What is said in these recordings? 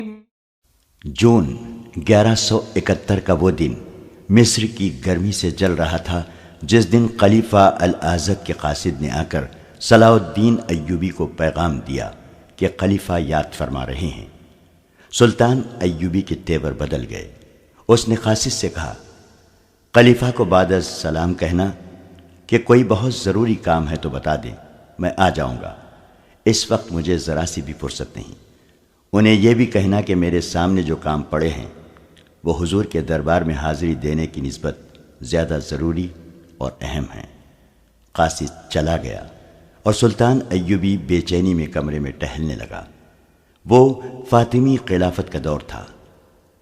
جون 1171 کا وہ دن مصر کی گرمی سے جل رہا تھا جس دن خلیفہ الازد کے قاصد نے آ کر صلاح الدین ایوبی کو پیغام دیا کہ خلیفہ یاد فرما رہے ہیں۔ سلطان ایوبی کے تیور بدل گئے۔ اس نے قاصد سے کہا، خلیفہ کو بعد از سلام کہنا کہ کوئی بہت ضروری کام ہے تو بتا دیں، میں آ جاؤں گا۔ اس وقت مجھے ذرا سی بھی فرصت نہیں۔ انہیں یہ بھی کہنا کہ میرے سامنے جو کام پڑے ہیں وہ حضور کے دربار میں حاضری دینے کی نسبت زیادہ ضروری اور اہم ہیں۔ قاصد چلا گیا اور سلطان ایوبی بے چینی میں کمرے میں ٹہلنے لگا۔ وہ فاطمی خلافت کا دور تھا۔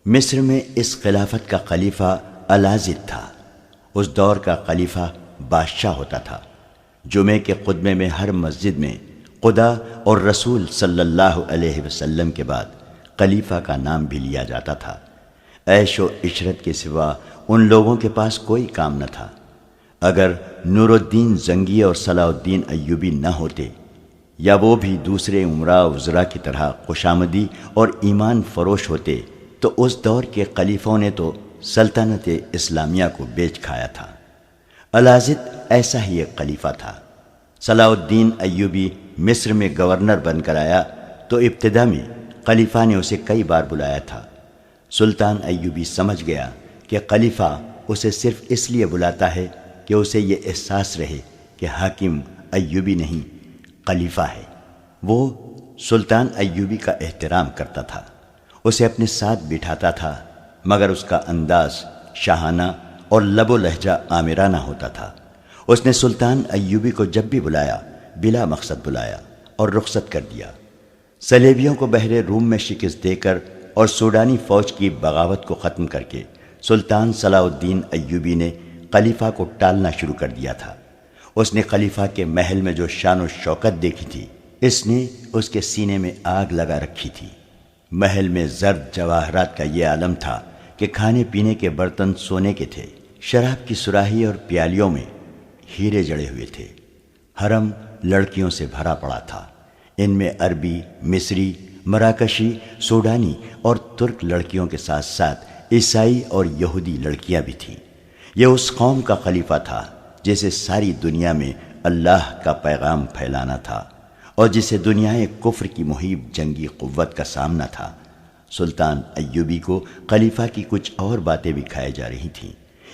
مصر میں اس خلافت کا خلیفہ الازد تھا۔ اس دور کا خلیفہ بادشاہ ہوتا تھا۔ جمعے کے خطبے میں ہر مسجد میں خدا اور رسول صلی اللہ علیہ وسلم کے بعد خلیفہ کا نام بھی لیا جاتا تھا۔ عیش و عشرت کے سوا ان لوگوں کے پاس کوئی کام نہ تھا۔ اگر نور الدین زنگی اور صلاح الدین ایوبی نہ ہوتے یا وہ بھی دوسرے عمراء وزراء کی طرح خوشامدی اور ایمان فروش ہوتے تو اس دور کے خلیفوں نے تو سلطنت اسلامیہ کو بیچ کھایا تھا۔ الازد ایسا ہی ایک خلیفہ تھا۔ صلاح الدین ایوبی مصر میں گورنر بن کر آیا تو ابتدا میں خلیفہ نے اسے کئی بار بلایا تھا۔ سلطان ایوبی سمجھ گیا کہ خلیفہ اسے صرف اس لیے بلاتا ہے کہ اسے یہ احساس رہے کہ حاکم ایوبی نہیں خلیفہ ہے۔ وہ سلطان ایوبی کا احترام کرتا تھا، اسے اپنے ساتھ بٹھاتا تھا، مگر اس کا انداز شاہانہ اور لب و لہجہ آمرانہ ہوتا تھا۔ اس نے سلطان ایوبی کو جب بھی بلایا بلا مقصد بلایا اور رخصت کر دیا۔ صلیبیوں کو بحر روم میں شکست دے کر اور سوڈانی فوج کی بغاوت کو ختم کر کے سلطان صلاح الدین ایوبی نے خلیفہ کو ٹالنا شروع کر دیا تھا۔ اس نے خلیفہ کے محل میں جو شان و شوکت دیکھی تھی اس نے اس کے سینے میں آگ لگا رکھی تھی۔ محل میں زرد جواہرات کا یہ عالم تھا کہ کھانے پینے کے برتن سونے کے تھے، شراب کی سراہی اور پیالیوں میں ہیرے جڑے ہوئے تھے۔ حرم لڑکیوں سے بھرا پڑا تھا۔ ان میں عربی، مصری، مراکشی، سوڈانی اور ترک لڑکیوں کے ساتھ ساتھ عیسائی اور یہودی لڑکیاں بھی تھیں۔ یہ اس قوم کا خلیفہ تھا جسے ساری دنیا میں اللہ کا پیغام پھیلانا تھا اور جسے دنیائے کفر کی محیب جنگی قوت کا سامنا تھا۔ سلطان ایوبی کو خلیفہ کی کچھ اور باتیں بھی کھائی جا رہی تھیں۔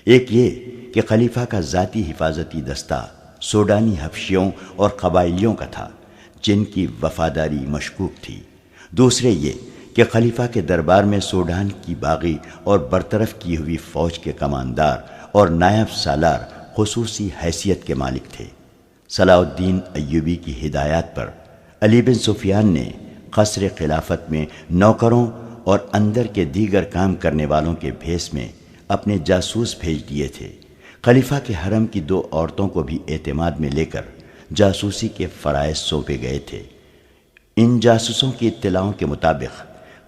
ایک یہ کہ خلیفہ کا ذاتی حفاظتی دستہ سوڈانی حبشیوں اور قبائلیوں کا تھا جن کی وفاداری مشکوک تھی۔ دوسرے یہ کہ خلیفہ کے دربار میں سوڈان کی باغی اور برطرف کی ہوئی فوج کے کماندار اور نائب سالار خصوصی حیثیت کے مالک تھے۔ صلاح الدین ایوبی کی ہدایات پر علی بن سفیان نے قصر خلافت میں نوکروں اور اندر کے دیگر کام کرنے والوں کے بھیس میں اپنے جاسوس بھیج دیے تھے۔ خلیفہ کے حرم کی 2 عورتوں کو بھی اعتماد میں لے کر جاسوسی کے فرائض سونپے گئے تھے۔ ان جاسوسوں کی اطلاعوں کے مطابق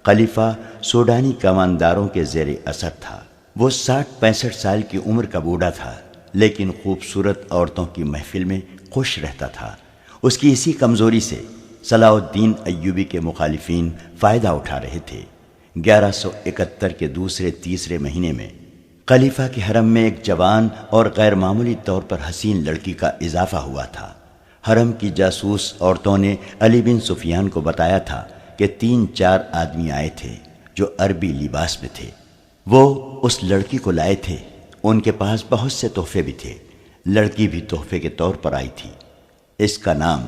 خلیفہ سوڈانی کمانداروں کے زیر اثر تھا۔ وہ 60-65 سال کی عمر کا بوڑھا تھا لیکن خوبصورت عورتوں کی محفل میں خوش رہتا تھا۔ اس کی اسی کمزوری سے صلاح الدین ایوبی کے مخالفین فائدہ اٹھا رہے تھے۔ 1171 کے دوسرے تیسرے مہینے میں خلیفہ کے حرم میں ایک جوان اور غیر معمولی طور پر حسین لڑکی کا اضافہ ہوا تھا۔ حرم کی جاسوس عورتوں نے علی بن سفیان کو بتایا تھا کہ 3-4 آدمی آئے تھے جو عربی لباس میں تھے۔ وہ اس لڑکی کو لائے تھے۔ ان کے پاس بہت سے تحفے بھی تھے۔ لڑکی بھی تحفے کے طور پر آئی تھی۔ اس کا نام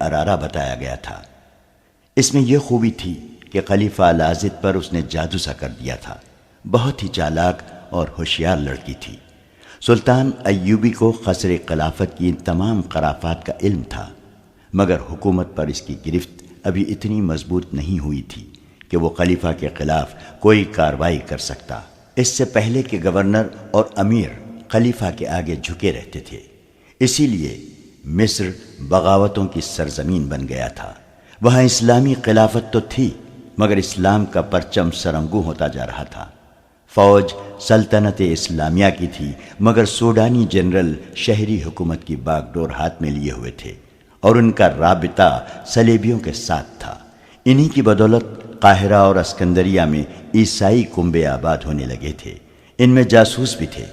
ارارہ بتایا گیا تھا۔ اس میں یہ خوبی تھی کہ خلیفہ الازد پر اس نے جادو سا کر دیا تھا۔ بہت ہی چالاک اور ہوشیار لڑکی تھی۔ سلطان ایوبی کو قصر خلافت کی تمام خرافات کا علم تھا، مگر حکومت پر اس کی گرفت ابھی اتنی مضبوط نہیں ہوئی تھی کہ وہ خلیفہ کے خلاف کوئی کارروائی کر سکتا۔ اس سے پہلے کہ گورنر اور امیر خلیفہ کے آگے جھکے رہتے تھے، اسی لیے مصر بغاوتوں کی سرزمین بن گیا تھا۔ وہاں اسلامی خلافت تو تھی مگر اسلام کا پرچم سرنگوں ہوتا جا رہا تھا۔ فوج سلطنت اسلامیہ کی تھی مگر سوڈانی جنرل شہری حکومت کی باغ ڈور ہاتھ میں لیے ہوئے تھے اور ان کا رابطہ صلیبیوں کے ساتھ تھا۔ انہی کی بدولت قاہرہ اور اسکندریہ میں عیسائی کنبے آباد ہونے لگے تھے، ان میں جاسوس بھی تھے۔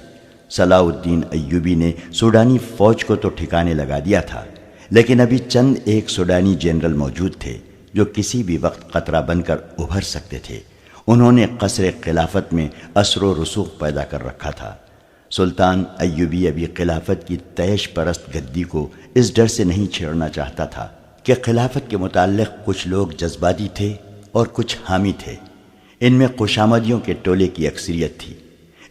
صلاح الدین ایوبی نے سوڈانی فوج کو تو ٹھکانے لگا دیا تھا، لیکن ابھی چند ایک سوڈانی جنرل موجود تھے جو کسی بھی وقت خطرہ بن کر ابھر سکتے تھے۔ انہوں نے قصر خلافت میں اثر و رسوخ پیدا کر رکھا تھا۔ سلطان ایوبی ابھی خلافت کی تیش پرست گدی کو اس ڈر سے نہیں چھیڑنا چاہتا تھا کہ خلافت کے متعلق کچھ لوگ جذباتی تھے اور کچھ حامی تھے۔ ان میں خوشامدیوں کے ٹولے کی اکثریت تھی۔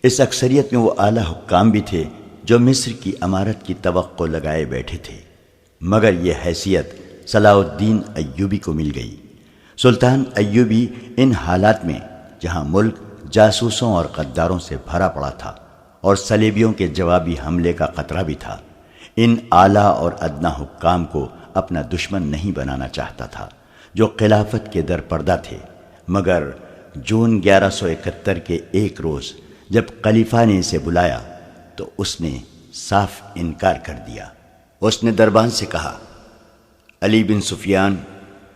اس اکثریت میں وہ اعلیٰ حکام بھی تھے جو مصر کی امارت کی توقع لگائے بیٹھے تھے، مگر یہ حیثیت صلاح الدین ایوبی کو مل گئی۔ سلطان ایوبی ان حالات میں جہاں ملک جاسوسوں اور غداروں سے بھرا پڑا تھا اور صلیبیوں کے جوابی حملے کا خطرہ بھی تھا، ان اعلیٰ اور ادنا حکام کو اپنا دشمن نہیں بنانا چاہتا تھا جو خلافت کے در پردہ تھے۔ مگر جون 1171 کے ایک روز جب خلیفہ نے اسے بلایا تو اس نے صاف انکار کر دیا۔ اس نے دربان سے کہا، علی بن سفیان،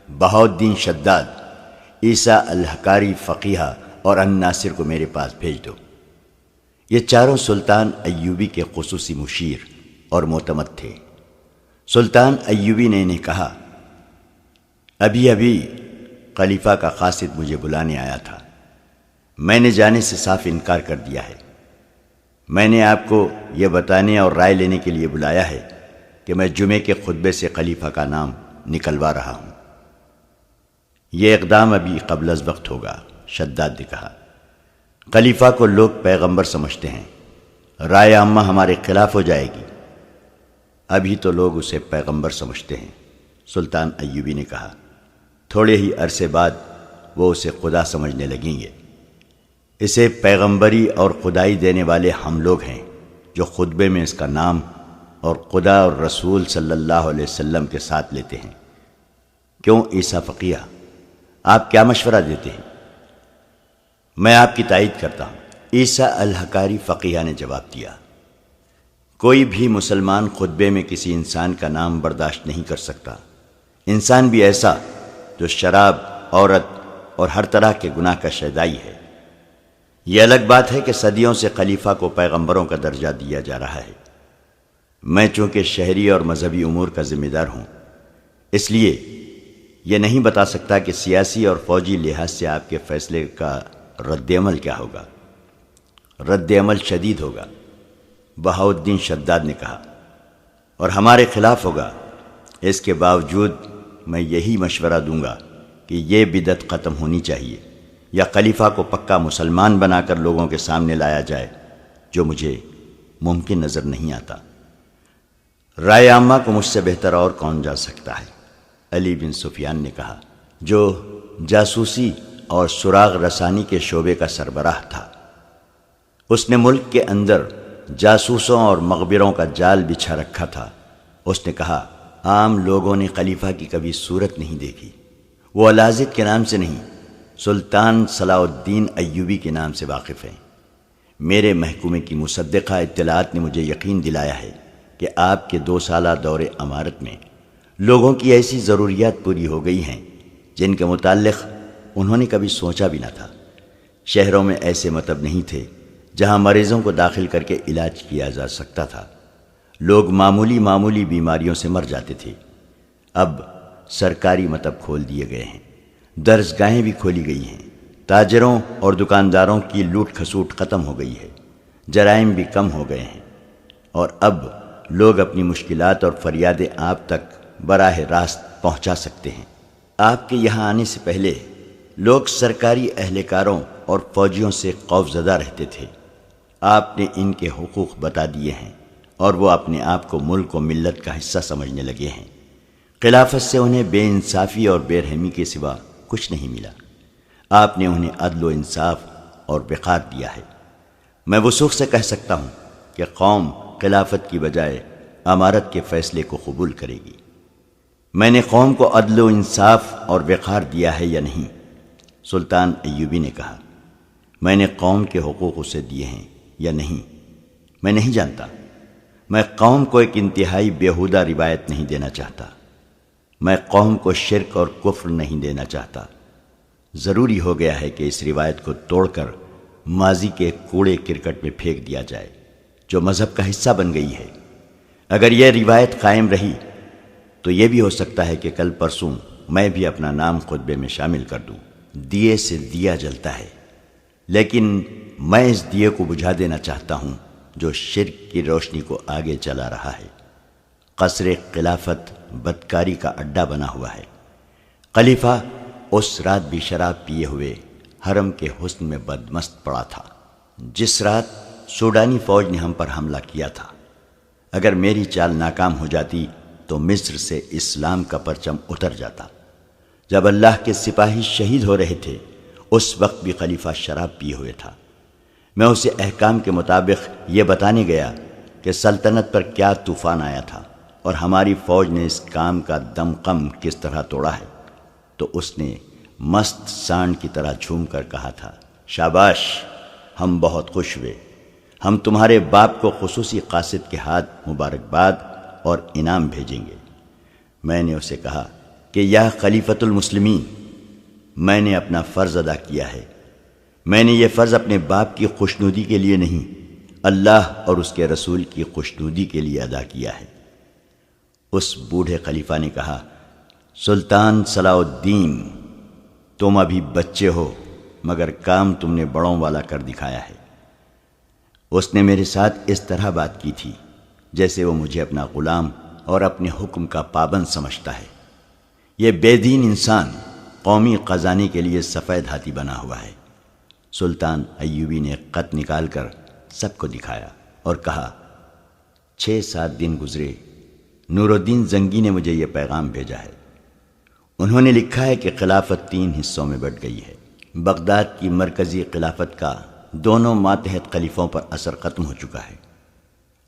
بہاؤالدین شداد، عیسیٰ الحکاری فقیہ اور الناصر کو میرے پاس بھیج دو۔ یہ چاروں سلطان ایوبی کے خصوصی مشیر اور معتمد تھے۔ سلطان ایوبی نے انہیں کہا، ابھی خلیفہ کا قاصد مجھے بلانے آیا تھا، میں نے جانے سے صاف انکار کر دیا ہے۔ میں نے آپ کو یہ بتانے اور رائے لینے کے لیے بلایا ہے کہ میں جمعے کے خطبے سے خلیفہ کا نام نکلوا رہا ہوں۔ یہ اقدام ابھی قبل از وقت ہوگا، شداد نے کہا۔ خلیفہ کو لوگ پیغمبر سمجھتے ہیں، رائے عامہ ہمارے خلاف ہو جائے گی۔ ابھی تو لوگ اسے پیغمبر سمجھتے ہیں، سلطان ایوبی نے کہا۔ تھوڑے ہی عرصے بعد وہ اسے خدا سمجھنے لگیں گے۔ اسے پیغمبری اور خدائی دینے والے ہم لوگ ہیں جو خطبے میں اس کا نام اور خدا اور رسول صلی اللہ علیہ وسلم کے ساتھ لیتے ہیں۔ کیوں عیسیٰ فقیہ، آپ کیا مشورہ دیتے ہیں؟ میں آپ کی تائید کرتا ہوں، عیسیٰ الحکاری فقیہ نے جواب دیا۔ کوئی بھی مسلمان خطبے میں کسی انسان کا نام برداشت نہیں کر سکتا، انسان بھی ایسا جو شراب، عورت اور ہر طرح کے گناہ کا شیدائی ہے۔ یہ الگ بات ہے کہ صدیوں سے خلیفہ کو پیغمبروں کا درجہ دیا جا رہا ہے۔ میں چونکہ شہری اور مذہبی امور کا ذمہ دار ہوں، اس لیے یہ نہیں بتا سکتا کہ سیاسی اور فوجی لحاظ سے آپ کے فیصلے کا رد عمل کیا ہوگا۔ رد عمل شدید ہوگا، بہاؤالدین شداد نے کہا، اور ہمارے خلاف ہوگا۔ اس کے باوجود میں یہی مشورہ دوں گا کہ یہ بدعت ختم ہونی چاہیے، یا خلیفہ کو پکا مسلمان بنا کر لوگوں کے سامنے لایا جائے، جو مجھے ممکن نظر نہیں آتا۔ رائے عامہ کو مجھ سے بہتر اور کون جا سکتا ہے، علی بن سفیان نے کہا، جو جاسوسی اور سراغ رسانی کے شعبے کا سربراہ تھا۔ اس نے ملک کے اندر جاسوسوں اور مغبروں کا جال بچھا رکھا تھا۔ اس نے کہا، عام لوگوں نے خلیفہ کی کبھی صورت نہیں دیکھی، وہ الازد کے نام سے نہیں، سلطان صلاح الدین ایوبی کے نام سے واقف ہیں۔ میرے محکومے کی مصدقہ اطلاعات نے مجھے یقین دلایا ہے کہ آپ کے 2 سالہ دور امارت میں لوگوں کی ایسی ضروریات پوری ہو گئی ہیں جن کے متعلق انہوں نے کبھی سوچا بھی نہ تھا۔ شہروں میں ایسے مطب نہیں تھے جہاں مریضوں کو داخل کر کے علاج کیا جا سکتا تھا۔ لوگ معمولی بیماریوں سے مر جاتے تھے۔ اب سرکاری مطب کھول دیے گئے ہیں، درسگاہیں بھی کھولی گئی ہیں، تاجروں اور دکانداروں کی لوٹ کھسوٹ ختم ہو گئی ہے، جرائم بھی کم ہو گئے ہیں، اور اب لوگ اپنی مشکلات اور فریادیں آپ تک براہ راست پہنچا سکتے ہیں۔ آپ کے یہاں آنے سے پہلے لوگ سرکاری اہلکاروں اور فوجیوں سے خوف زدہ رہتے تھے۔ آپ نے ان کے حقوق بتا دیے ہیں اور وہ اپنے آپ کو ملک و ملت کا حصہ سمجھنے لگے ہیں۔ خلافت سے انہیں بے انصافی اور بے رحمی کے سوا کچھ نہیں ملا۔ آپ نے انہیں عدل و انصاف اور وقار دیا ہے۔ میں وثوق سے کہہ سکتا ہوں کہ قوم خلافت کی بجائے امارت کے فیصلے کو قبول کرے گی۔ میں نے قوم کو عدل و انصاف اور وقار دیا ہے یا نہیں؟ سلطان ایوبی نے کہا، میں نے قوم کے حقوق اسے دیے ہیں یا نہیں، میں نہیں جانتا۔ میں قوم کو ایک انتہائی بیہودہ روایت نہیں دینا چاہتا۔ میں قوم کو شرک اور کفر نہیں دینا چاہتا۔ ضروری ہو گیا ہے کہ اس روایت کو توڑ کر ماضی کے کوڑے کرکٹ میں پھینک دیا جائے جو مذہب کا حصہ بن گئی ہے۔ اگر یہ روایت قائم رہی تو یہ بھی ہو سکتا ہے کہ کل پرسوں میں بھی اپنا نام خطبے میں شامل کر دوں۔ دیے سے دیا جلتا ہے، لیکن میں اس دیے کو بجھا دینا چاہتا ہوں جو شرک کی روشنی کو آگے چلا رہا ہے۔ قصر خلافت بدکاری کا اڈا بنا ہوا ہے۔ خلیفہ اس رات بھی شراب پیے ہوئے حرم کے حسن میں بدمست پڑا تھا جس رات سوڈانی فوج نے ہم پر حملہ کیا تھا۔ اگر میری چال ناکام ہو جاتی تو مصر سے اسلام کا پرچم اتر جاتا۔ جب اللہ کے سپاہی شہید ہو رہے تھے اس وقت بھی خلیفہ شراب پیے ہوئے تھا۔ میں اسے احکام کے مطابق یہ بتانے گیا کہ سلطنت پر کیا طوفان آیا تھا اور ہماری فوج نے اس کام کا دمقم کس طرح توڑا ہے، تو اس نے مست سانڈ کی طرح جھوم کر کہا تھا، شاباش، ہم بہت خوش ہوئے، ہم تمہارے باپ کو خصوصی قاصد کے ہاتھ مبارکباد اور انعام بھیجیں گے۔ میں نے اسے کہا کہ یا خلیفۃ المسلمین، میں نے اپنا فرض ادا کیا ہے۔ میں نے یہ فرض اپنے باپ کی خوشنودی کے لیے نہیں، اللہ اور اس کے رسول کی خوشنودی کے لیے ادا کیا ہے۔ اس بوڑھے خلیفہ نے کہا، سلطان صلاح الدین، تم ابھی بچے ہو مگر کام تم نے بڑوں والا کر دکھایا ہے۔ اس نے میرے ساتھ اس طرح بات کی تھی جیسے وہ مجھے اپنا غلام اور اپنے حکم کا پابند سمجھتا ہے۔ یہ بے دین انسان قومی خزانے کے لیے سفید ہاتھی بنا ہوا ہے۔ سلطان ایوبی نے خط نکال کر سب کو دکھایا اور کہا، 6-7 دن گزرے، نور الدین زنگی نے مجھے یہ پیغام بھیجا ہے۔ انہوں نے لکھا ہے کہ خلافت 3 حصوں میں بٹ گئی ہے۔ بغداد کی مرکزی خلافت کا دونوں ماتحت خلیفوں پر اثر ختم ہو چکا ہے۔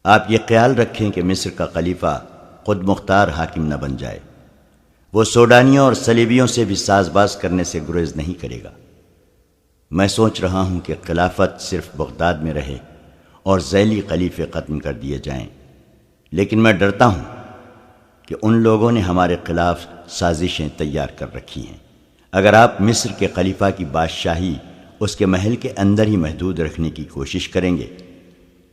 آپ یہ خیال رکھیں کہ مصر کا خلیفہ خود مختار حاکم نہ بن جائے۔ وہ سوڈانیوں اور صلیبیوں سے بھی ساز باز کرنے سے گریز نہیں کرے گا۔ میں سوچ رہا ہوں کہ خلافت صرف بغداد میں رہے اور ذیلی خلیفے ختم کر دیے جائیں، لیکن میں ڈرتا ہوں کہ ان لوگوں نے ہمارے خلاف سازشیں تیار کر رکھی ہیں۔ اگر آپ مصر کے خلیفہ کی بادشاہی اس کے محل کے اندر ہی محدود رکھنے کی کوشش کریں گے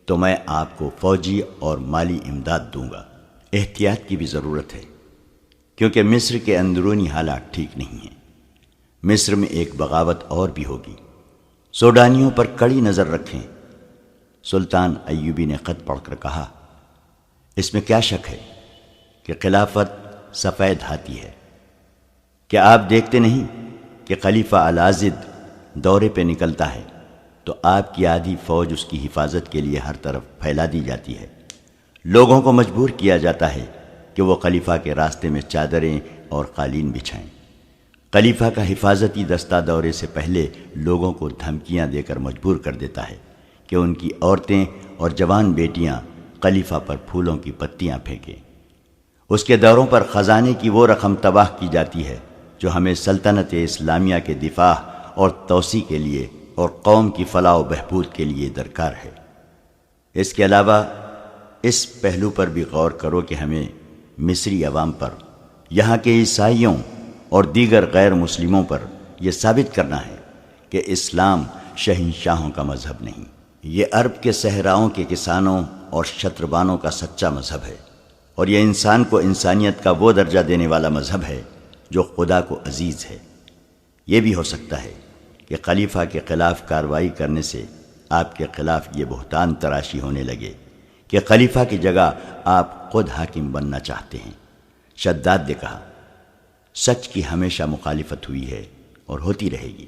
تو میں آپ کو فوجی اور مالی امداد دوں گا۔ احتیاط کی بھی ضرورت ہے کیونکہ مصر کے اندرونی حالات ٹھیک نہیں ہیں۔ مصر میں ایک بغاوت اور بھی ہوگی۔ سوڈانیوں پر کڑی نظر رکھیں۔ سلطان ایوبی نے خط پڑھ کر کہا، اس میں کیا شک ہے کہ خلافت سفید ہاتھی ہے؟ کیا آپ دیکھتے نہیں کہ خلیفہ العاضد دورے پہ نکلتا ہے تو آپ کی آدھی فوج اس کی حفاظت کے لیے ہر طرف پھیلا دی جاتی ہے۔ لوگوں کو مجبور کیا جاتا ہے کہ وہ خلیفہ کے راستے میں چادریں اور قالین بچھائیں۔ خلیفہ کا حفاظتی دستہ دورے سے پہلے لوگوں کو دھمکیاں دے کر مجبور کر دیتا ہے کہ ان کی عورتیں اور جوان بیٹیاں خلیفہ پر پھولوں کی پتیاں پھینکیں۔ اس کے دوروں پر خزانے کی وہ رقم تباہ کی جاتی ہے جو ہمیں سلطنت اسلامیہ کے دفاع اور توسیع کے لیے اور قوم کی فلاح و بہبود کے لیے درکار ہے۔ اس کے علاوہ اس پہلو پر بھی غور کرو کہ ہمیں مصری عوام پر، یہاں کے عیسائیوں اور دیگر غیر مسلموں پر یہ ثابت کرنا ہے کہ اسلام شہنشاہوں کا مذہب نہیں، یہ عرب کے صحراؤں کے کسانوں اور شتربانوں کا سچا مذہب ہے، اور یہ انسان کو انسانیت کا وہ درجہ دینے والا مذہب ہے جو خدا کو عزیز ہے۔ یہ بھی ہو سکتا ہے کہ خلیفہ کے خلاف کارروائی کرنے سے آپ کے خلاف یہ بہتان تراشی ہونے لگے کہ خلیفہ کی جگہ آپ خود حاکم بننا چاہتے ہیں۔ شداد نے کہا، سچ کی ہمیشہ مخالفت ہوئی ہے اور ہوتی رہے گی۔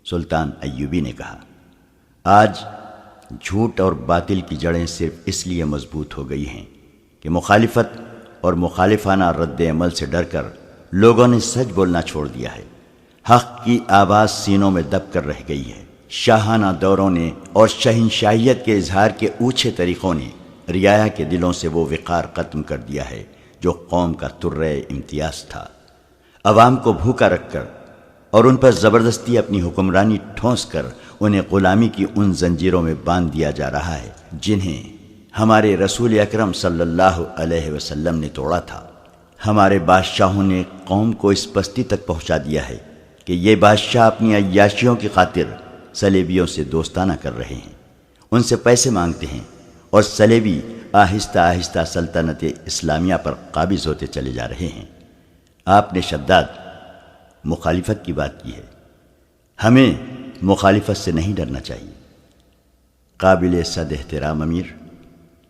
سلطان ایوبی نے کہا، آج جھوٹ اور باطل کی جڑیں صرف اس لیے مضبوط ہو گئی ہیں کہ مخالفت اور مخالفانہ رد عمل سے ڈر کر لوگوں نے سچ بولنا چھوڑ دیا ہے۔ حق کی آواز سینوں میں دب کر رہ گئی ہے۔ شاہانہ دوروں نے اور شہنشاہیت کے اظہار کے اونچے طریقوں نے رعایا کے دلوں سے وہ وقار ختم کر دیا ہے جو قوم کا ترے امتیاز تھا۔ عوام کو بھوکا رکھ کر اور ان پر زبردستی اپنی حکمرانی ٹھونس کر انہیں غلامی کی ان زنجیروں میں باندھ دیا جا رہا ہے جنہیں ہمارے رسول اکرم صلی اللہ علیہ وسلم نے توڑا تھا۔ ہمارے بادشاہوں نے قوم کو اس پستی تک پہنچا دیا ہے کہ یہ بادشاہ اپنی عیاشیوں کی خاطر صلیبیوں سے دوستانہ کر رہے ہیں، ان سے پیسے مانگتے ہیں، اور صلیبی آہستہ آہستہ سلطنت اسلامیہ پر قابض ہوتے چلے جا رہے ہیں۔ آپ نے شداد مخالفت کی بات کی ہے، ہمیں مخالفت سے نہیں ڈرنا چاہیے۔ قابل صد احترام امیر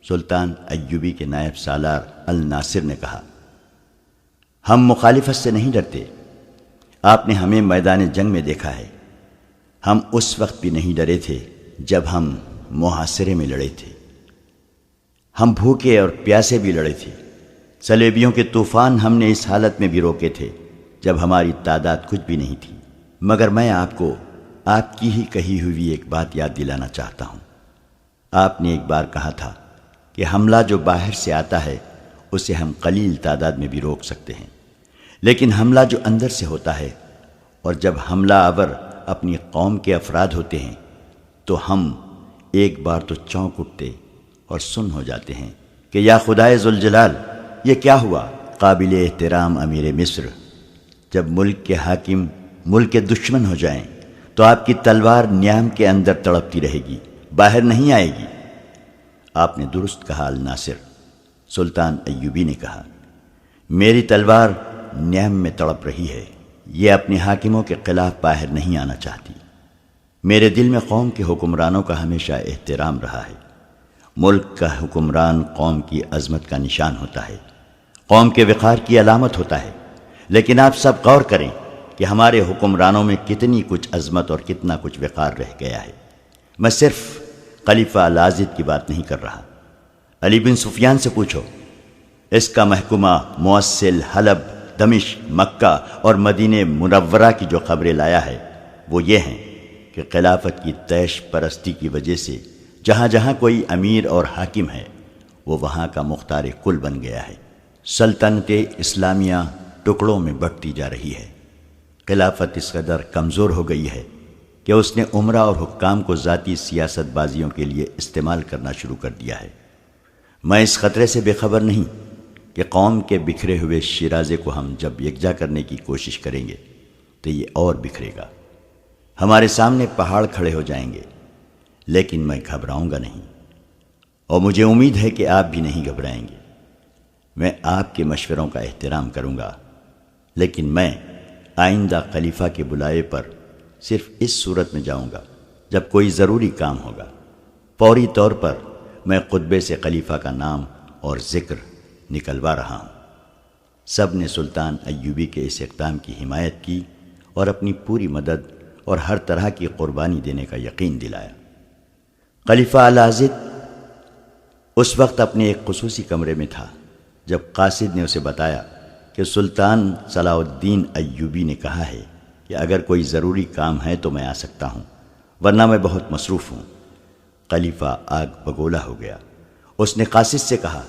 سلطان ایوبی کے نائب سالار الناصر نے کہا، ہم مخالفت سے نہیں ڈرتے، آپ نے ہمیں میدان جنگ میں دیکھا ہے، ہم اس وقت بھی نہیں ڈرے تھے جب ہم محاصرے میں لڑے تھے، ہم بھوکے اور پیاسے بھی لڑے تھے، صلیبیوں کے طوفان ہم نے اس حالت میں بھی روکے تھے جب ہماری تعداد کچھ بھی نہیں تھی۔ مگر میں آپ کو آپ کی ہی کہی ہوئی ایک بات یاد دلانا چاہتا ہوں۔ آپ نے ایک بار کہا تھا کہ حملہ جو باہر سے آتا ہے اسے ہم قلیل تعداد میں بھی روک سکتے ہیں، لیکن حملہ جو اندر سے ہوتا ہے، اور جب حملہ آور اپنی قوم کے افراد ہوتے ہیں تو ہم ایک بار تو چونک اٹھتے اور سن ہو جاتے ہیں کہ یا خدائے ذوالجلال، یہ کیا ہوا؟ قابل احترام امیر مصر، جب ملک کے حاکم ملک کے دشمن ہو جائیں تو آپ کی تلوار نیام کے اندر تڑپتی رہے گی، باہر نہیں آئے گی۔ آپ نے درست کہا الناصر۔ سلطان ایوبی نے کہا، میری تلوار نیام میں تڑپ رہی ہے، یہ اپنے حاکموں کے خلاف باہر نہیں آنا چاہتی۔ میرے دل میں قوم کے حکمرانوں کا ہمیشہ احترام رہا ہے۔ ملک کا حکمران قوم کی عظمت کا نشان ہوتا ہے، قوم کے وقار کی علامت ہوتا ہے، لیکن آپ سب غور کریں کہ ہمارے حکمرانوں میں کتنی کچھ عظمت اور کتنا کچھ وقار رہ گیا ہے۔ میں صرف خلیفہ العاضد کی بات نہیں کر رہا۔ علی بن سفیان سے پوچھو، اس کا محکومہ موصل، حلب، دمشق، مکہ اور مدینہ منورہ کی جو خبریں لایا ہے وہ یہ ہیں کہ خلافت کی تیش پرستی کی وجہ سے جہاں جہاں کوئی امیر اور حاکم ہے وہ وہاں کا مختار کل بن گیا ہے۔ سلطنت اسلامیہ ٹکڑوں میں بٹتی جا رہی ہے۔ خلافت اس قدر کمزور ہو گئی ہے کہ اس نے عمرہ اور حکام کو ذاتی سیاست بازیوں کے لیے استعمال کرنا شروع کر دیا ہے۔ میں اس خطرے سے بے خبر نہیں کہ قوم کے بکھرے ہوئے شیرازے کو ہم جب یکجا کرنے کی کوشش کریں گے تو یہ اور بکھرے گا، ہمارے سامنے پہاڑ کھڑے ہو جائیں گے، لیکن میں گھبراؤں گا نہیں، اور مجھے امید ہے کہ آپ بھی نہیں گھبرائیں گے۔ میں آپ کے مشوروں کا احترام کروں گا، لیکن میں آئندہ خلیفہ کے بلائے پر صرف اس صورت میں جاؤں گا جب کوئی ضروری کام ہوگا۔ فوری طور پر میں خطبے سے خلیفہ کا نام اور ذکر نکلوا رہا ہوں۔ سب نے سلطان ایوبی کے اس اقدام کی حمایت کی اور اپنی پوری مدد اور ہر طرح کی قربانی دینے کا یقین دلایا۔ خلیفہ العاضد اس وقت اپنے ایک خصوصی کمرے میں تھا جب قاصد نے اسے بتایا کہ سلطان صلاح الدین ایوبی نے کہا ہے کہ اگر کوئی ضروری کام ہے تو میں آ سکتا ہوں، ورنہ میں بہت مصروف ہوں۔ خلیفہ آگ بگولا ہو گیا۔ اس نے قاصد سے کہا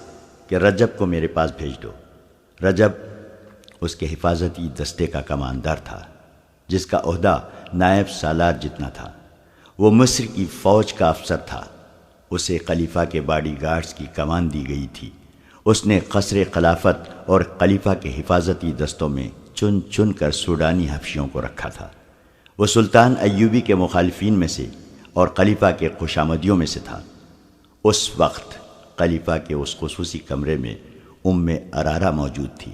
کہ رجب کو میرے پاس بھیج دو۔ رجب اس کے حفاظتی دستے کا کماندار تھا، جس کا عہدہ نائب سالار جتنا تھا۔ وہ مصر کی فوج کا افسر تھا۔ اسے خلیفہ کے باڈی گارڈز کی کمان دی گئی تھی۔ اس نے قصر خلافت اور خلیفہ کے حفاظتی دستوں میں چن چن کر سوڈانی حبشیوں کو رکھا تھا۔ وہ سلطان ایوبی کے مخالفین میں سے اور خلیفہ کے خوشامدیوں میں سے تھا۔ اس وقت خلیفہ کے اس خصوصی کمرے میں ارارہ موجود تھی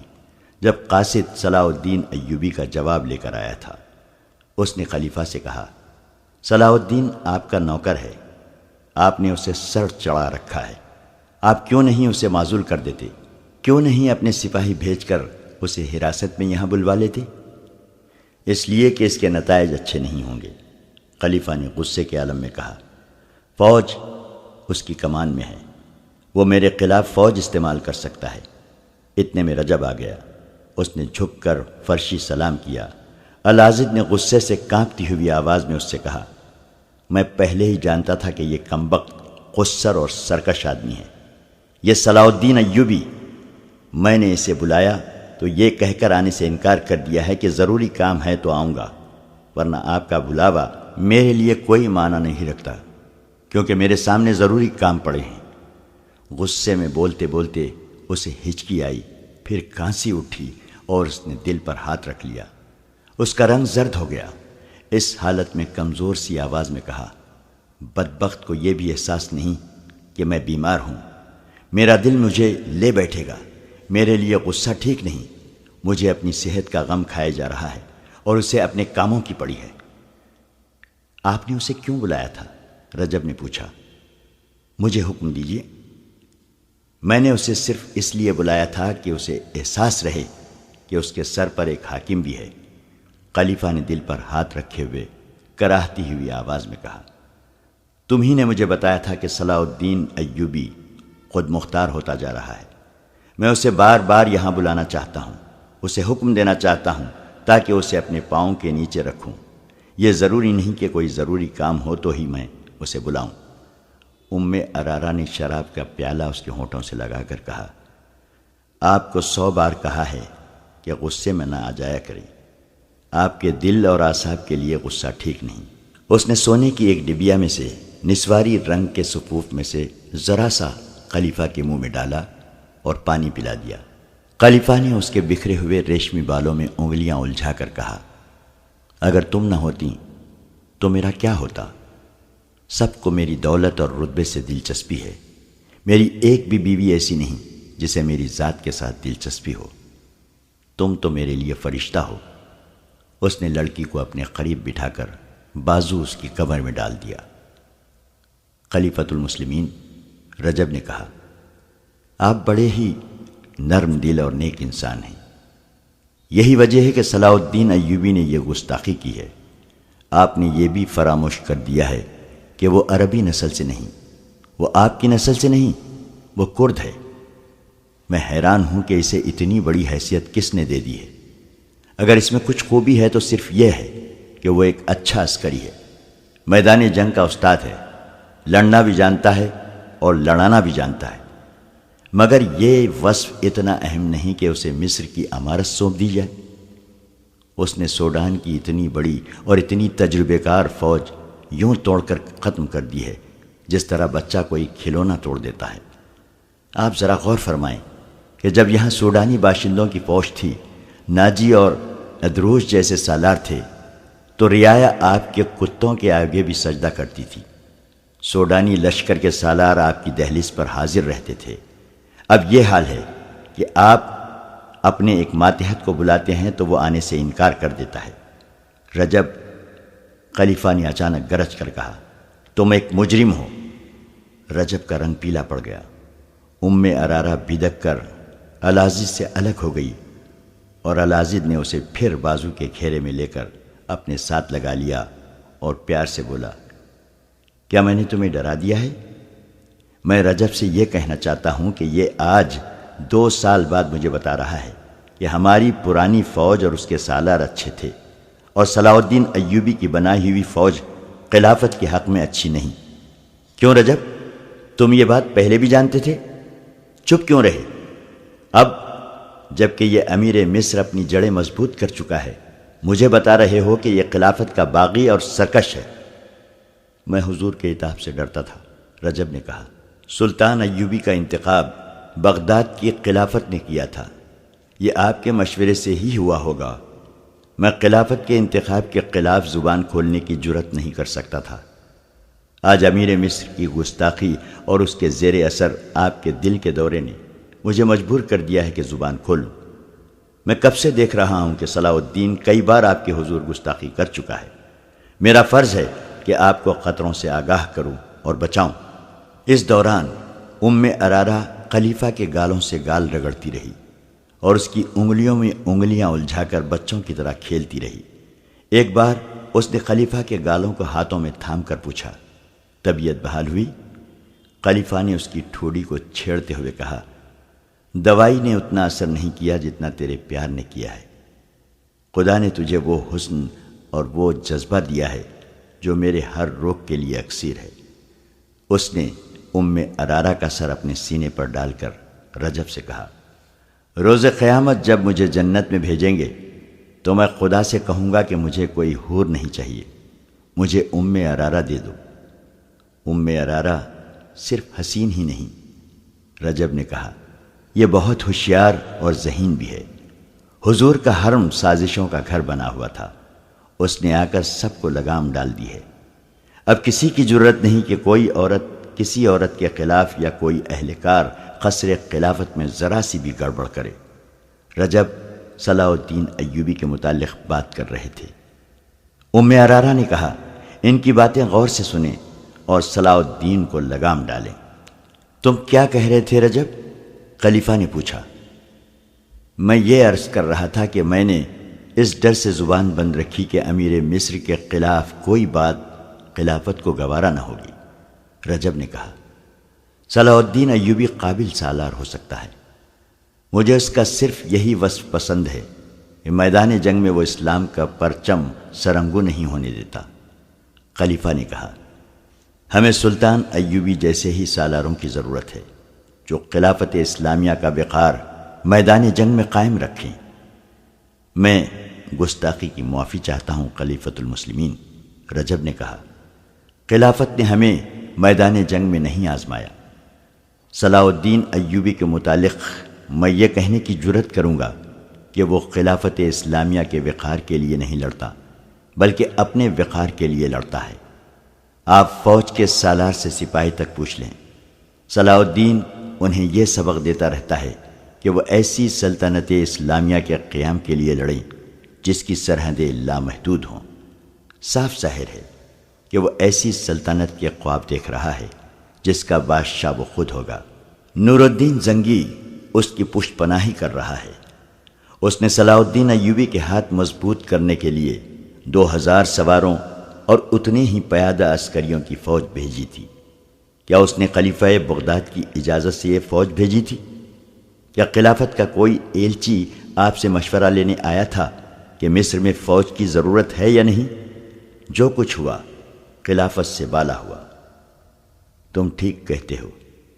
جب قاصد صلاح الدین ایوبی کا جواب لے کر آیا تھا۔ اس نے خلیفہ سے کہا، صلاح الدین آپ کا نوکر ہے، آپ نے اسے سر چڑھا رکھا ہے، آپ کیوں نہیں اسے معزول کر دیتے؟ کیوں نہیں اپنے سپاہی بھیج کر اسے حراست میں یہاں بلوا لیتے؟ اس لیے کہ اس کے نتائج اچھے نہیں ہوں گے۔ خلیفہ نے غصے کے عالم میں کہا، فوج اس کی کمان میں ہے، وہ میرے خلاف فوج استعمال کر سکتا ہے۔ اتنے میں رجب آ گیا۔ اس نے جھک کر فرشی سلام کیا۔ العاضد نے غصے سے کانپتی ہوئی آواز میں اس سے کہا، میں پہلے ہی جانتا تھا کہ یہ کمبخت قصر اور سرکش آدمی ہے۔ یہ صلاح الدین ایوبی، میں نے اسے بلایا تو یہ کہہ کر آنے سے انکار کر دیا ہے کہ ضروری کام ہے تو آؤں گا، ورنہ آپ کا بلاوا میرے لیے کوئی معنی نہیں رکھتا، کیونکہ میرے سامنے ضروری کام پڑے ہیں۔ غصے میں بولتے بولتے اسے ہچکی آئی، پھر کھانسی اٹھی اور اس نے دل پر ہاتھ رکھ لیا اس کا رنگ زرد ہو گیا۔ اس حالت میں کمزور سی آواز میں کہا، بدبخت کو یہ بھی احساس نہیں کہ میں بیمار ہوں۔ میرا دل مجھے لے بیٹھے گا۔ میرے لیے غصہ ٹھیک نہیں۔ مجھے اپنی صحت کا غم کھایا جا رہا ہے اور اسے اپنے کاموں کی پڑی ہے۔ آپ نے اسے کیوں بلایا تھا؟ رجب نے پوچھا۔ مجھے حکم دیجیے۔ میں نے اسے صرف اس لیے بلایا تھا کہ اسے احساس رہے کہ اس کے سر پر ایک حاکم بھی ہے۔ خلیفہ نے دل پر ہاتھ رکھے ہوئے کراہتی ہوئی آواز میں کہا، تم ہی نے مجھے بتایا تھا کہ صلاح الدین ایوبی خود مختار ہوتا جا رہا ہے۔ میں اسے بار بار یہاں بلانا چاہتا ہوں، اسے حکم دینا چاہتا ہوں تاکہ اسے اپنے پاؤں کے نیچے رکھوں۔ یہ ضروری نہیں کہ کوئی ضروری کام ہو تو ہی میں اسے بلاؤں۔ ارارہ نے شراب کا پیالہ اس کے ہونٹوں سے لگا کر کہا، آپ کو 100 بار کہا ہے کہ غصے میں نہ آ جایا کریں۔ آپ کے دل اور اعصاب کے لیے غصہ ٹھیک نہیں۔ اس نے سونے کی ایک ڈبیا میں سے نسواری رنگ کے صفوف میں سے ذرا سا خلیفہ کے منہ میں ڈالا اور پانی پلا دیا۔ خلیفہ نے اس کے بکھرے ہوئے ریشمی بالوں میں انگلیاں الجھا کر کہا، اگر تم نہ ہوتی تو میرا کیا ہوتا؟ سب کو میری دولت اور رتبے سے دلچسپی ہے۔ میری ایک بھی بیوی ایسی نہیں جسے میری ذات کے ساتھ دلچسپی ہو۔ تم تو میرے لیے فرشتہ ہو۔ اس نے لڑکی کو اپنے قریب بٹھا کر بازو اس کی کمر میں ڈال دیا۔ خلیفۃ المسلمین رجب نے کہا، آپ بڑے ہی نرم دل اور نیک انسان ہیں۔ یہی وجہ ہے کہ صلاح الدین ایوبی نے یہ گستاخی کی ہے۔ آپ نے یہ بھی فراموش کر دیا ہے کہ وہ عربی نسل سے نہیں، وہ آپ کی نسل سے نہیں، وہ کرد ہے۔ میں حیران ہوں کہ اسے اتنی بڑی حیثیت کس نے دے دی ہے۔ اگر اس میں کچھ خوبی ہے تو صرف یہ ہے کہ وہ ایک اچھا عسکری ہے، میدان جنگ کا استاد ہے، لڑنا بھی جانتا ہے اور لڑانا بھی جانتا ہے۔ مگر یہ وصف اتنا اہم نہیں کہ اسے مصر کی امارت سونپ دی جائے۔ اس نے سوڈان کی اتنی بڑی اور اتنی تجربہ کار فوج یوں توڑ کر ختم کر دی ہے جس طرح بچہ کوئی کھلونا توڑ دیتا ہے۔ آپ ذرا غور فرمائیں کہ جب یہاں سوڈانی باشندوں کی فوج تھی، ناجی اور ادروش جیسے سالار تھے، تو رعایا آپ کے کتوں کے آگے بھی سجدہ کرتی تھی۔ سوڈانی لشکر کے سالار آپ کی دہلیز پر حاضر رہتے تھے۔ اب یہ حال ہے کہ آپ اپنے ایک ماتحت کو بلاتے ہیں تو وہ آنے سے انکار کر دیتا ہے۔ رجب، خلیفہ نے اچانک گرج کر کہا، تم ایک مجرم ہو۔ رجب کا رنگ پیلا پڑ گیا۔ ارارہ بدک کر العزیز سے الگ ہو گئی اور العزیز نے اسے پھر بازو کے گھیرے میں لے کر اپنے ساتھ لگا لیا اور پیار سے بولا، کیا میں نے تمہیں ڈرا دیا ہے؟ میں رجب سے یہ کہنا چاہتا ہوں کہ یہ آج 2 سال بعد مجھے بتا رہا ہے کہ ہماری پرانی فوج اور اس کے سالار اچھے تھے اور صلاح الدین ایوبی کی بنائی ہوئی فوج خلافت کے حق میں اچھی نہیں۔ کیوں رجب، تم یہ بات پہلے بھی جانتے تھے؟ چپ کیوں رہے؟ اب جب کہ یہ امیر مصر اپنی جڑیں مضبوط کر چکا ہے، مجھے بتا رہے ہو کہ یہ خلافت کا باغی اور سرکش ہے۔ میں حضور کے عتاب سے ڈرتا تھا، رجب نے کہا۔ سلطان ایوبی کا انتخاب بغداد کی خلافت نے کیا تھا۔ یہ آپ کے مشورے سے ہی ہوا ہوگا۔ میں خلافت کے انتخاب کے خلاف زبان کھولنے کی جرت نہیں کر سکتا تھا۔ آج امیر مصر کی گستاخی اور اس کے زیر اثر آپ کے دل کے دورے نے مجھے مجبور کر دیا ہے کہ زبان کھولوں۔ میں کب سے دیکھ رہا ہوں کہ صلاح الدین کئی بار آپ کے حضور گستاخی کر چکا ہے۔ میرا فرض ہے کہ آپ کو خطروں سے آگاہ کروں اور بچاؤں۔ اس دوران ارارہ خلیفہ کے گالوں سے گال رگڑتی رہی اور اس کی انگلیوں میں انگلیاں الجھا کر بچوں کی طرح کھیلتی رہی۔ ایک بار اس نے خلیفہ کے گالوں کو ہاتھوں میں تھام کر پوچھا، طبیعت بحال ہوئی؟ خلیفہ نے اس کی ٹھوڑی کو چھیڑتے ہوئے کہا، دوائی نے اتنا اثر نہیں کیا جتنا تیرے پیار نے کیا ہے۔ خدا نے تجھے وہ حسن اور وہ جذبہ دیا ہے جو میرے ہر روگ کے لیے اکسیر ہے۔ اس نے ارارہ کا سر اپنے سینے پر ڈال کر رجب سے کہا، روز قیامت جب مجھے جنت میں بھیجیں گے تو میں خدا سے کہوں گا کہ مجھے کوئی حور نہیں چاہیے، مجھے ارارہ دے دو۔ ارارہ صرف حسین ہی نہیں، رجب نے کہا، یہ بہت ہوشیار اور ذہین بھی ہے۔ حضور کا حرم سازشوں کا گھر بنا ہوا تھا، اس نے آ کر سب کو لگام ڈال دی ہے۔ اب کسی کی ضرورت نہیں کہ کوئی عورت کسی عورت کے خلاف یا کوئی اہلکار قصر خلافت میں ذرا سی بھی گڑبڑ کرے۔ رجب صلاح الدین ایوبی کے متعلق بات کر رہے تھے۔ ام ارارہ نے کہا، ان کی باتیں غور سے سنیں اور صلاح الدین کو لگام ڈالیں۔ تم کیا کہہ رہے تھے رجب؟ خلیفہ نے پوچھا۔ میں یہ عرض کر رہا تھا کہ میں نے اس ڈر سے زبان بند رکھی کہ امیر مصر کے خلاف کوئی بات خلافت کو گوارا نہ ہوگی۔ رجب نے کہا، صلاح الدین ایوبی قابل سالار ہو سکتا ہے، مجھے اس کا صرف یہی وصف پسند ہے کہ میدان جنگ میں وہ اسلام کا پرچم سرنگو نہیں ہونے دیتا۔ خلیفہ نے کہا، ہمیں سلطان ایوبی جیسے ہی سالاروں کی ضرورت ہے جو خلافت اسلامیہ کا وقار میدان جنگ میں قائم رکھیں۔ میں گستاخی کی معافی چاہتا ہوں خلیفۃ المسلمین۔ رجب نے کہا، خلافت نے ہمیں میدان جنگ میں نہیں آزمایا۔ صلاح الدین ایوبی کے متعلق میں یہ کہنے کی جرأت کروں گا کہ وہ خلافت اسلامیہ کے وقار کے لیے نہیں لڑتا بلکہ اپنے وقار کے لیے لڑتا ہے۔ آپ فوج کے سالار سے سپاہی تک پوچھ لیں، صلاح الدین انہیں یہ سبق دیتا رہتا ہے کہ وہ ایسی سلطنت اسلامیہ کے قیام کے لیے لڑیں جس کی سرحدیں لامحدود ہوں۔ صاف ظاہر ہے کہ وہ ایسی سلطنت کے خواب دیکھ رہا ہے جس کا بادشاہ وہ خود ہوگا۔ نور الدین زنگی اس کی پشت پناہی کر رہا ہے۔ اس نے صلاح الدین ایوبی کے ہاتھ مضبوط کرنے کے لیے 2000 سواروں اور اتنے ہی پیادہ عسکریوں کی فوج بھیجی تھی۔ کیا اس نے خلیفہ بغداد کی اجازت سے یہ فوج بھیجی تھی؟ کیا خلافت کا کوئی ایلچی آپ سے مشورہ لینے آیا تھا کہ مصر میں فوج کی ضرورت ہے یا نہیں؟ جو کچھ ہوا خلافت سے بالا ہوا۔ تم ٹھیک کہتے ہو،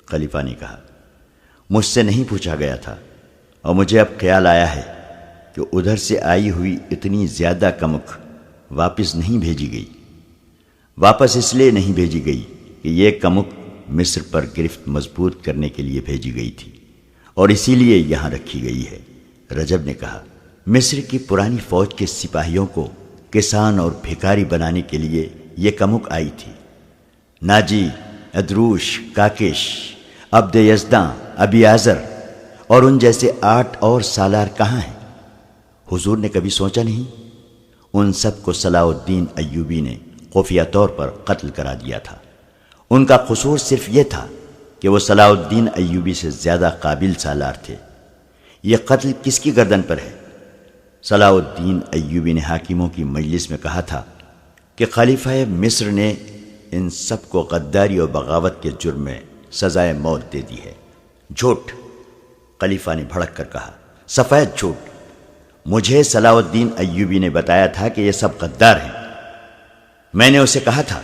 خلیفہ نے کہا، مجھ سے نہیں پوچھا گیا تھا اور مجھے اب خیال آیا ہے کہ ادھر سے آئی ہوئی اتنی زیادہ کمک واپس نہیں بھیجی گئی۔ واپس اس لیے نہیں بھیجی گئی کہ یہ کمک مصر پر گرفت مضبوط کرنے کے لیے بھیجی گئی تھی اور اسی لیے یہاں رکھی گئی ہے۔ رجب نے کہا، مصر کی پرانی فوج کے سپاہیوں کو کسان اور بھکاری بنانے کے لیے یہ کمک آئی تھی۔ ناجی، ادروش، کاکش، عبد یزداں، ابی آذر اور ان جیسے 8 اور سالار کہاں ہیں؟ حضور نے کبھی سوچا نہیں؟ ان سب کو صلاح الدین ایوبی نے خفیہ طور پر قتل کرا دیا تھا۔ ان کا قصور صرف یہ تھا کہ وہ صلاح الدین ایوبی سے زیادہ قابل سالار تھے۔ یہ قتل کس کی گردن پر ہے؟ صلاح الدین ایوبی نے حاکموں کی مجلس میں کہا تھا کہ خلیفہ مصر نے ان سب کو غداری اور بغاوت کے جرم میں سزائے موت دے دی ہے۔ جھوٹ! خلیفہ نے بھڑک کر کہا، سفید جھوٹ! مجھے صلاح الدین ایوبی نے بتایا تھا کہ یہ سب غدار ہیں۔ میں نے اسے کہا تھا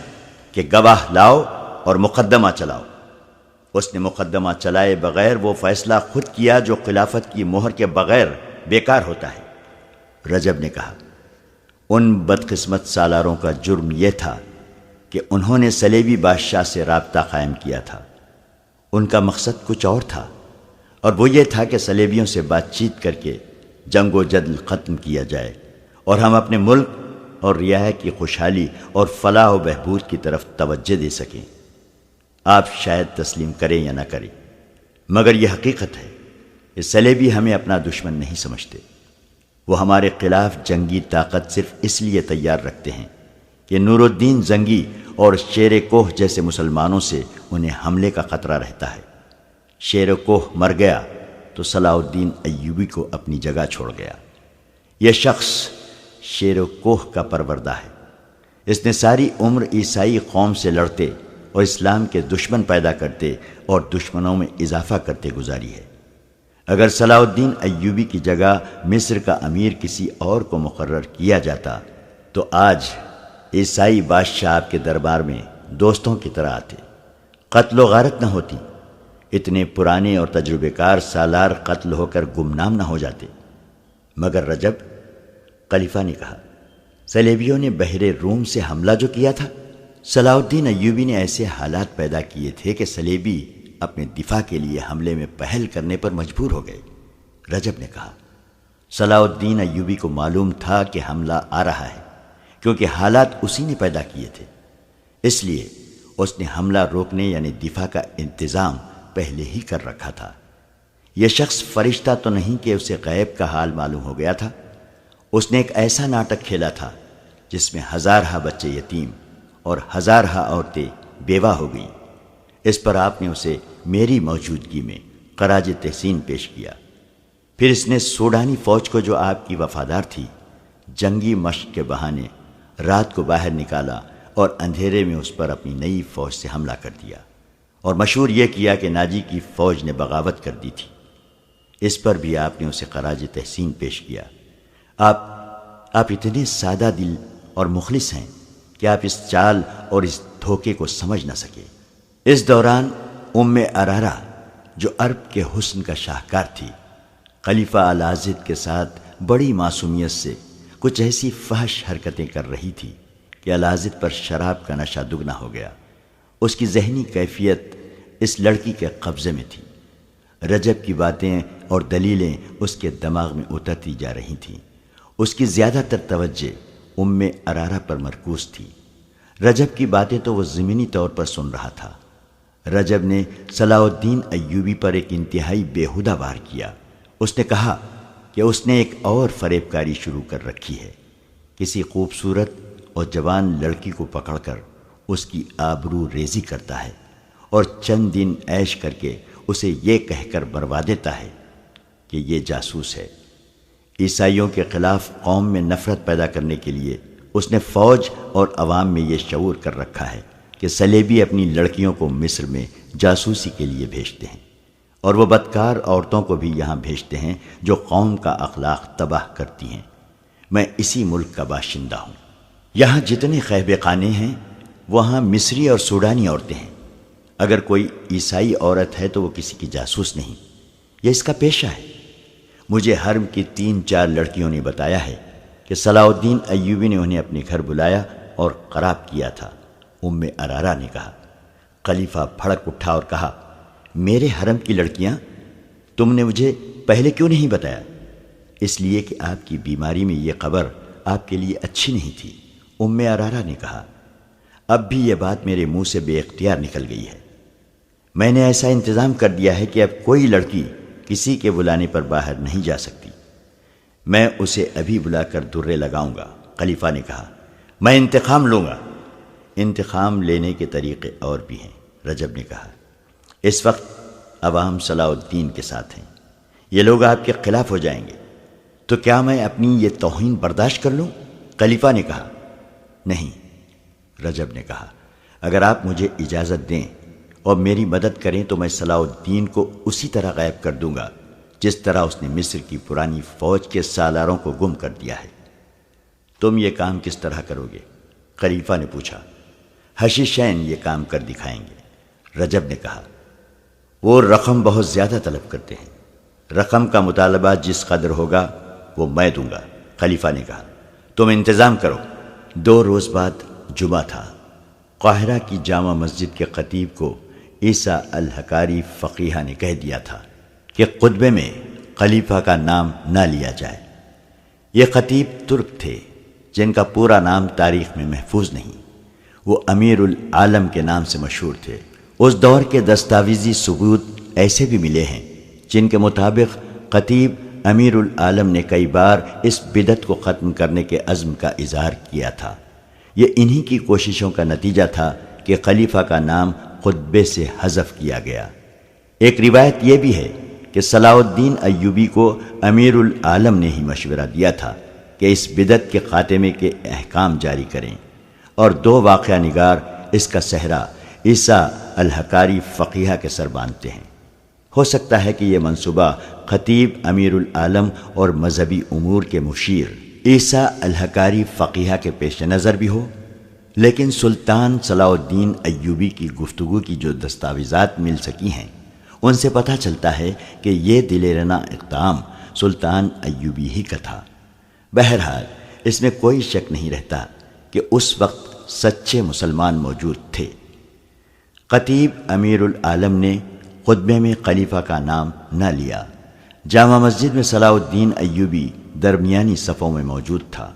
کہ گواہ لاؤ اور مقدمہ چلاؤ۔ اس نے مقدمہ چلائے بغیر وہ فیصلہ خود کیا جو خلافت کی مہر کے بغیر بیکار ہوتا ہے۔ رجب نے کہا، ان بدقسمت سالاروں کا جرم یہ تھا کہ انہوں نے صلیبی بادشاہ سے رابطہ قائم کیا تھا۔ ان کا مقصد کچھ اور تھا، اور وہ یہ تھا کہ صلیبیوں سے بات چیت کر کے جنگ و جدل ختم کیا جائے اور ہم اپنے ملک اور رعایا کی خوشحالی اور فلاح و بہبود کی طرف توجہ دے سکیں۔ آپ شاید تسلیم کریں یا نہ کریں، مگر یہ حقیقت ہے کہ صلیبی ہمیں اپنا دشمن نہیں سمجھتے۔ وہ ہمارے خلاف جنگی طاقت صرف اس لیے تیار رکھتے ہیں کہ نور الدین زنگی اور شیر کوہ جیسے مسلمانوں سے انہیں حملے کا خطرہ رہتا ہے۔ شیر کوہ مر گیا تو صلاح الدین ایوبی کو اپنی جگہ چھوڑ گیا۔ یہ شخص شیر کوہ کا پروردہ ہے۔ اس نے ساری عمر عیسائی قوم سے لڑتے اور اسلام کے دشمن پیدا کرتے اور دشمنوں میں اضافہ کرتے گزاری ہے۔ اگر صلاح الدین ایوبی کی جگہ مصر کا امیر کسی اور کو مقرر کیا جاتا تو آج عیسائی بادشاہ آپ کے دربار میں دوستوں کی طرح آتے، قتل و غارت نہ ہوتی، اتنے پرانے اور تجربے کار سالار قتل ہو کر گمنام نہ ہو جاتے۔ مگر رجب، خلیفہ نے کہا، صلیبیوں نے بحر روم سے حملہ جو کیا تھا، صلاح الدین ایوبی نے ایسے حالات پیدا کیے تھے کہ صلیبی اپنے دفاع کے لیے حملے میں پہل کرنے پر مجبور ہو گئے۔ رجب نے کہا، صلاح الدین ایوبی کو معلوم تھا کہ حملہ آ رہا ہے، کیونکہ حالات اسی نے پیدا کیے تھے۔ اس لیے اس نے حملہ روکنے یعنی دفاع کا انتظام پہلے ہی کر رکھا تھا۔ یہ شخص فرشتہ تو نہیں کہ اسے غیب کا حال معلوم ہو گیا تھا۔ اس نے ایک ایسا ناٹک کھیلا تھا جس میں ہزارہ بچے یتیم اور ہزارہ عورتیں بیوہ ہو گئیں۔ اس پر آپ نے اسے میری موجودگی میں خراج تحسین پیش کیا۔ پھر اس نے سوڈانی فوج کو، جو آپ کی وفادار تھی، جنگی مشق کے بہانے رات کو باہر نکالا اور اندھیرے میں اس پر اپنی نئی فوج سے حملہ کر دیا، اور مشہور یہ کیا کہ ناجی کی فوج نے بغاوت کر دی تھی۔ اس پر بھی آپ نے اسے خراج تحسین پیش کیا۔ آپ اتنے سادہ دل اور مخلص ہیں کہ آپ اس چال اور اس دھوکے کو سمجھ نہ سکے۔ اس دوران ارارہ، جو عرب کے حسن کا شاہکار تھی، خلیفہ العازد کے ساتھ بڑی معصومیت سے کچھ ایسی فحش حرکتیں کر رہی تھی کہ العازد پر شراب کا نشہ دگنا ہو گیا۔ اس کی ذہنی کیفیت اس لڑکی کے قبضے میں تھی۔ رجب کی باتیں اور دلیلیں اس کے دماغ میں اترتی جا رہی تھیں۔ اس کی زیادہ تر توجہ ارارہ پر مرکوز تھی۔ رجب کی باتیں تو وہ ضمنی طور پر سن رہا تھا۔ رجب نے صلاح الدین ایوبی پر ایک انتہائی بیہودہ وار کیا۔ اس نے کہا کہ اس نے ایک اور فریب کاری شروع کر رکھی ہے۔ کسی خوبصورت اور جوان لڑکی کو پکڑ کر اس کی آبرو ریزی کرتا ہے اور چند دن عیش کر کے اسے یہ کہہ کر مروا دیتا ہے کہ یہ جاسوس ہے۔ عیسائیوں کے خلاف قوم میں نفرت پیدا کرنے کے لیے اس نے فوج اور عوام میں یہ شعور کر رکھا ہے کہ صلیبی اپنی لڑکیوں کو مصر میں جاسوسی کے لیے بھیجتے ہیں، اور وہ بدکار عورتوں کو بھی یہاں بھیجتے ہیں جو قوم کا اخلاق تباہ کرتی ہیں۔ میں اسی ملک کا باشندہ ہوں۔ یہاں جتنے خیبے خانے ہیں وہاں مصری اور سوڈانی عورتیں ہیں۔ اگر کوئی عیسائی عورت ہے تو وہ کسی کی جاسوس نہیں، یہ اس کا پیشہ ہے۔ مجھے حرم کی 3-4 لڑکیوں نے بتایا ہے کہ صلاح الدین ایوبی نے انہیں اپنے گھر بلایا اور خراب کیا تھا۔ ارارہ نے کہا۔ خلیفہ بھڑک اٹھا اور کہا، میرے حرم کی لڑکیاں؟ تم نے مجھے پہلے کیوں نہیں بتایا؟ اس لیے کہ آپ کی بیماری میں یہ خبر آپ کے لیے اچھی نہیں تھی۔ ارارہ نے کہا، اب بھی یہ بات میرے منہ سے بے اختیار نکل گئی ہے۔ میں نے ایسا انتظام کر دیا ہے کہ اب کوئی لڑکی کسی کے بلانے پر باہر نہیں جا سکتی۔ میں اسے ابھی بلا کر درے لگاؤں گا۔ خلیفہ نے کہا، میں انتقام لوں گا۔ انتقام لینے کے طریقے اور بھی ہیں، رجب نے کہا۔ اس وقت عوام صلاح الدین کے ساتھ ہیں، یہ لوگ آپ کے خلاف ہو جائیں گے، تو کیا میں اپنی یہ توہین برداشت کر لوں؟ خلیفہ نے کہا، نہیں۔ رجب نے کہا، اگر آپ مجھے اجازت دیں اور میری مدد کریں تو میں صلاح الدین کو اسی طرح غائب کر دوں گا جس طرح اس نے مصر کی پرانی فوج کے سالاروں کو گم کر دیا ہے۔ تم یہ کام کس طرح کرو گے؟ خلیفہ نے پوچھا۔ حشیشین یہ کام کر دکھائیں گے، رجب نے کہا۔ وہ رقم بہت زیادہ طلب کرتے ہیں، رقم کا مطالبہ جس قدر ہوگا وہ میں دوں گا۔ خلیفہ نے کہا، تم انتظام کرو۔ 2 روز بعد جمعہ تھا۔ قاہرہ کی جامع مسجد کے خطیب کو عیسیٰ الحکاری فقیہ نے کہہ دیا تھا کہ خطبے میں خلیفہ کا نام نہ لیا جائے۔ یہ خطیب ترک تھے جن کا پورا نام تاریخ میں محفوظ نہیں۔ وہ امیر العالم کے نام سے مشہور تھے۔ اس دور کے دستاویزی ثبوت ایسے بھی ملے ہیں جن کے مطابق خطیب امیر العالم نے کئی بار اس بدعت کو ختم کرنے کے عزم کا اظہار کیا تھا۔ یہ انہی کی کوششوں کا نتیجہ تھا کہ خلیفہ کا نام خطبے سے حذف کیا گیا۔ ایک روایت یہ بھی ہے کہ صلاح الدین ایوبی کو امیر العالم نے ہی مشورہ دیا تھا کہ اس بدعت کے خاتمے کے احکام جاری کریں، اور 2 واقعہ نگار اس کا صحرا عیسیٰ الحکاری فقیہ کے سر باندھتے ہیں۔ ہو سکتا ہے کہ یہ منصوبہ خطیب امیر العالم اور مذہبی امور کے مشیر عیسیٰ الحکاری فقیہ کے پیش نظر بھی ہو، لیکن سلطان صلاح الدین ایوبی کی گفتگو کی جو دستاویزات مل سکی ہیں ان سے پتہ چلتا ہے کہ یہ دلیرانہ اقدام سلطان ایوبی ہی کا تھا۔ بہرحال اس میں کوئی شک نہیں رہتا کہ اس وقت سچے مسلمان موجود تھے۔ خطیب امیر العالم نے خطبے میں خلیفہ کا نام نہ لیا، جامع مسجد میں صلاح الدین ایوبی درمیانی صفوں میں موجود تھا۔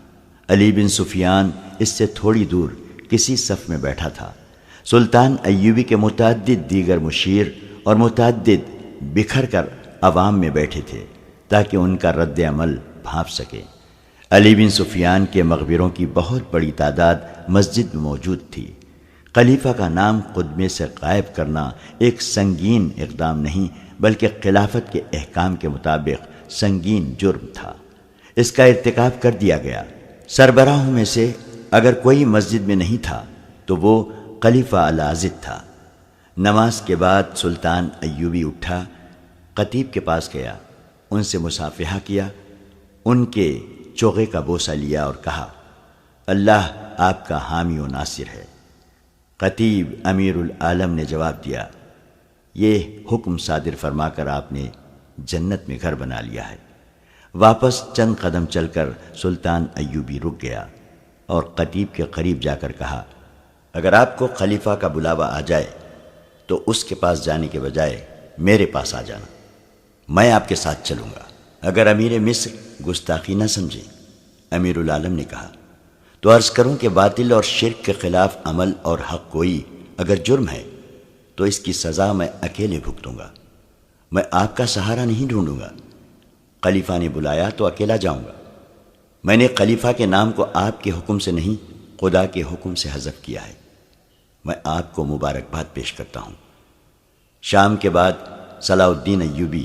علی بن سفیان اس سے تھوڑی دور کسی صف میں بیٹھا تھا۔ سلطان ایوبی کے متعدد دیگر مشیر اور متعدد بکھر کر عوام میں بیٹھے تھے تاکہ ان کا رد عمل بھانپ سکے۔ علی بن سفیان کے مغبروں کی بہت بڑی تعداد مسجد میں موجود تھی۔ خلیفہ کا نام خطبے سے غائب کرنا ایک سنگین اقدام نہیں بلکہ خلافت کے احکام کے مطابق سنگین جرم تھا۔ اس کا ارتکاب کر دیا گیا۔ سربراہوں میں سے اگر کوئی مسجد میں نہیں تھا تو وہ خلیفہ العاضد تھا۔ نماز کے بعد سلطان ایوبی اٹھا، خطیب کے پاس گیا، ان سے مصافحہ کیا، ان کے چوغے کا بوسہ لیا اور کہا، اللہ آپ کا حامی و ناصر ہے۔ خطیب امیر العالم نے جواب دیا، یہ حکم صادر فرما کر آپ نے جنت میں گھر بنا لیا ہے۔ واپس چند قدم چل کر سلطان ایوبی رک گیا اور خطیب کے قریب جا کر کہا، اگر آپ کو خلیفہ کا بلاوا آ جائے تو اس کے پاس جانے کے بجائے میرے پاس آ جانا، میں آپ کے ساتھ چلوں گا۔ اگر امیر مصر گستاخی نہ سمجھے، امیر العالم نے کہا، تو عرض کروں کہ باطل اور شرک کے خلاف عمل اور حق گوئی اگر جرم ہے تو اس کی سزا میں اکیلے بھگتوں گا، میں آپ کا سہارا نہیں ڈھونڈوں گا۔ خلیفہ نے بلایا تو اکیلا جاؤں گا۔ میں نے خلیفہ کے نام کو آپ کے حکم سے نہیں خدا کے حکم سے حذف کیا ہے۔ میں آپ کو مبارکباد پیش کرتا ہوں۔ شام کے بعد صلاح الدین ایوبی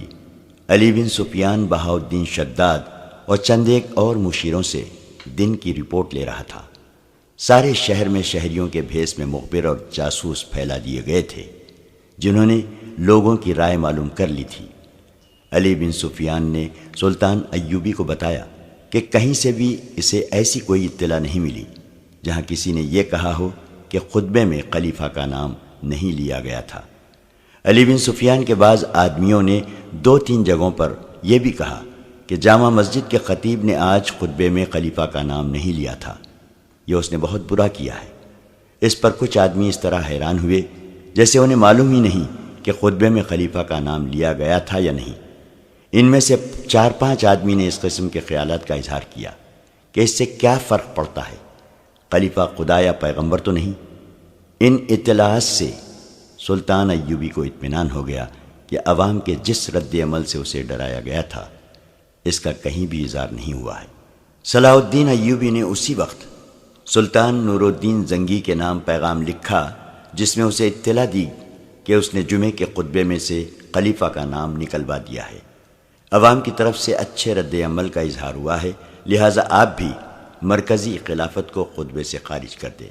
علی بن سفیان، بہاؤالدین شداد اور چند ایک اور مشیروں سے دن کی رپورٹ لے رہا تھا۔ سارے شہر میں شہریوں کے بھیس میں مخبر اور جاسوس پھیلا دیے گئے تھے جنہوں نے لوگوں کی رائے معلوم کر لی تھی۔ علی بن سفیان نے سلطان ایوبی کو بتایا کہ کہیں سے بھی اسے ایسی کوئی اطلاع نہیں ملی جہاں کسی نے یہ کہا ہو کہ خطبے میں خلیفہ کا نام نہیں لیا گیا تھا۔ علی بن سفیان کے بعض آدمیوں نے 2-3 جگہوں پر یہ بھی کہا کہ جامع مسجد کے خطیب نے آج خطبے میں خلیفہ کا نام نہیں لیا تھا، یہ اس نے بہت برا کیا ہے۔ اس پر کچھ آدمی اس طرح حیران ہوئے جیسے انہیں معلوم ہی نہیں کہ خطبے میں خلیفہ کا نام لیا گیا تھا یا نہیں۔ ان میں سے 4-5 آدمی نے اس قسم کے خیالات کا اظہار کیا کہ اس سے کیا فرق پڑتا ہے، خلیفہ خدا یا پیغمبر تو نہیں۔ ان اطلاعات سے سلطان ایوبی کو اطمینان ہو گیا کہ عوام کے جس رد عمل سے اسے ڈرایا گیا تھا اس کا کہیں بھی اظہار نہیں ہوا ہے۔ صلاح الدین ایوبی نے اسی وقت سلطان نور الدین زنگی کے نام پیغام لکھا جس میں اسے اطلاع دی کہ اس نے جمعے کے خطبے میں سے خلیفہ کا نام نکلوا دیا ہے۔ عوام کی طرف سے اچھے رد عمل کا اظہار ہوا ہے، لہٰذا آپ بھی مرکزی خلافت کو خطبے سے خارج کر دیں۔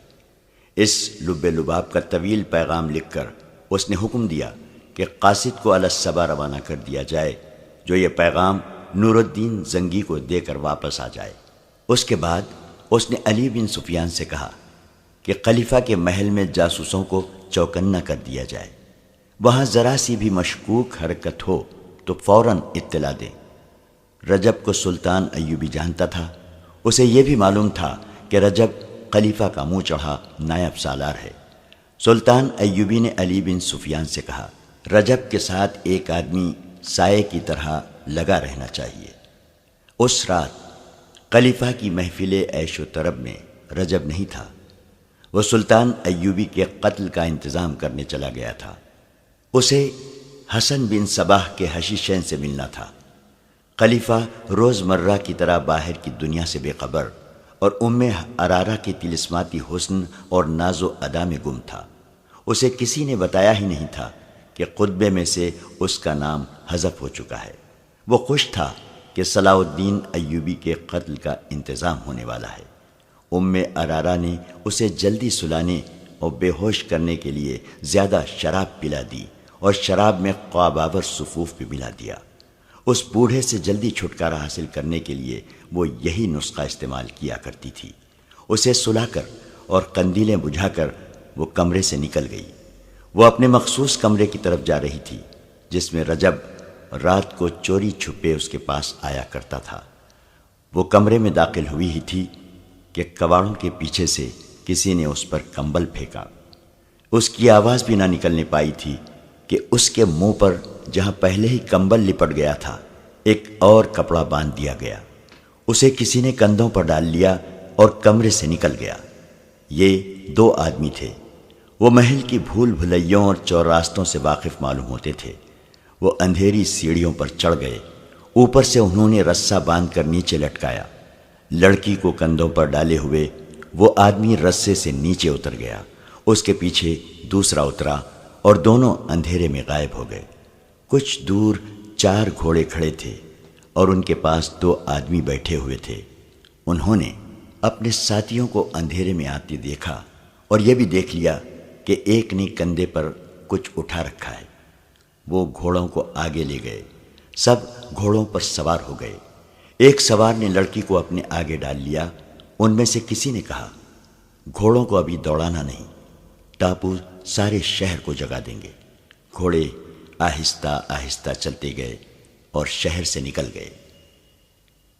اس لب لباب کا طویل پیغام لکھ کر اس نے حکم دیا کہ قاصد کو علی الصبا روانہ کر دیا جائے جو یہ پیغام نور الدین زنگی کو دے کر واپس آ جائے۔ اس کے بعد اس نے علی بن سفیان سے کہا کہ خلیفہ کے محل میں جاسوسوں کو چوکنا کر دیا جائے، وہاں ذرا سی بھی مشکوک حرکت ہو تو فوراً اطلاع دیں۔ رجب کو سلطان ایوبی جانتا تھا، اسے یہ بھی معلوم تھا کہ رجب خلیفہ کا منہ چڑھا نائب سالار ہے۔ سلطان ایوبی نے علی بن سفیان سے کہا، رجب کے ساتھ ایک آدمی سائے کی طرح لگا رہنا چاہیے۔ اس رات خلیفہ کی محفل عیش و طرب میں رجب نہیں تھا، وہ سلطان ایوبی کے قتل کا انتظام کرنے چلا گیا تھا۔ اسے حسن بن صباح کے حشیشین سے ملنا تھا۔ خلیفہ روز مرہ کی طرح باہر کی دنیا سے بے خبر اور ارارہ کے طلسماتی حسن اور ناز و ادا میں گم تھا۔ اسے کسی نے بتایا ہی نہیں تھا کہ خطبے میں سے اس کا نام حذف ہو چکا ہے۔ وہ خوش تھا کہ صلاح الدین ایوبی کے قتل کا انتظام ہونے والا ہے۔ ارارہ نے اسے جلدی سلانے اور بے ہوش کرنے کے لیے زیادہ شراب پلا دی اور شراب میں خواب آور صفوف بھی ملا دیا۔ اس بوڑھے سے جلدی چھٹکارا حاصل کرنے کے لیے وہ یہی نسخہ استعمال کیا کرتی تھی۔ اسے سلا کر اور قندیلیں بجھا کر وہ کمرے سے نکل گئی۔ وہ اپنے مخصوص کمرے کی طرف جا رہی تھی جس میں رجب رات کو چوری چھپے اس کے پاس آیا کرتا تھا۔ وہ کمرے میں داخل ہوئی ہی تھی کہ کواڑوں کے پیچھے سے کسی نے اس پر کمبل پھینکا۔ اس کی آواز بھی نہ نکلنے پائی تھی کہ اس کے منہ پر جہاں پہلے ہی کمبل لپٹ گیا تھا ایک اور کپڑا باندھ دیا گیا۔ اسے کسی نے کندھوں پر ڈال لیا اور کمرے سے نکل گیا۔ یہ 2 آدمی تھے۔ وہ محل کی بھول بھلیوں اور چوراستوں سے واقف معلوم ہوتے تھے۔ وہ اندھیری سیڑھیوں پر چڑھ گئے۔ اوپر سے انہوں نے رسہ باندھ کر نیچے لٹکایا۔ لڑکی کو کندھوں پر ڈالے ہوئے وہ آدمی رسے سے نیچے اتر گیا۔ اس کے پیچھے دوسرا اترا اور دونوں اندھیرے میں غائب ہو گئے۔ کچھ دور 4 گھوڑے کھڑے تھے اور ان کے پاس 2 آدمی بیٹھے ہوئے تھے۔ انہوں نے اپنے ساتھیوں کو اندھیرے میں آتے دیکھا اور یہ بھی دیکھ لیا کہ ایک نے کندھے پر کچھ اٹھا رکھا ہے۔ وہ گھوڑوں کو آگے لے گئے۔ سب گھوڑوں پر سوار ہو گئے۔ ایک سوار نے لڑکی کو اپنے آگے ڈال لیا۔ ان میں سے کسی نے کہا، گھوڑوں کو ابھی دوڑانا نہیں، ٹاپو سارے شہر کو جگا دیں گے۔ گھوڑے آہستہ آہستہ چلتے گئے اور شہر سے نکل گئے۔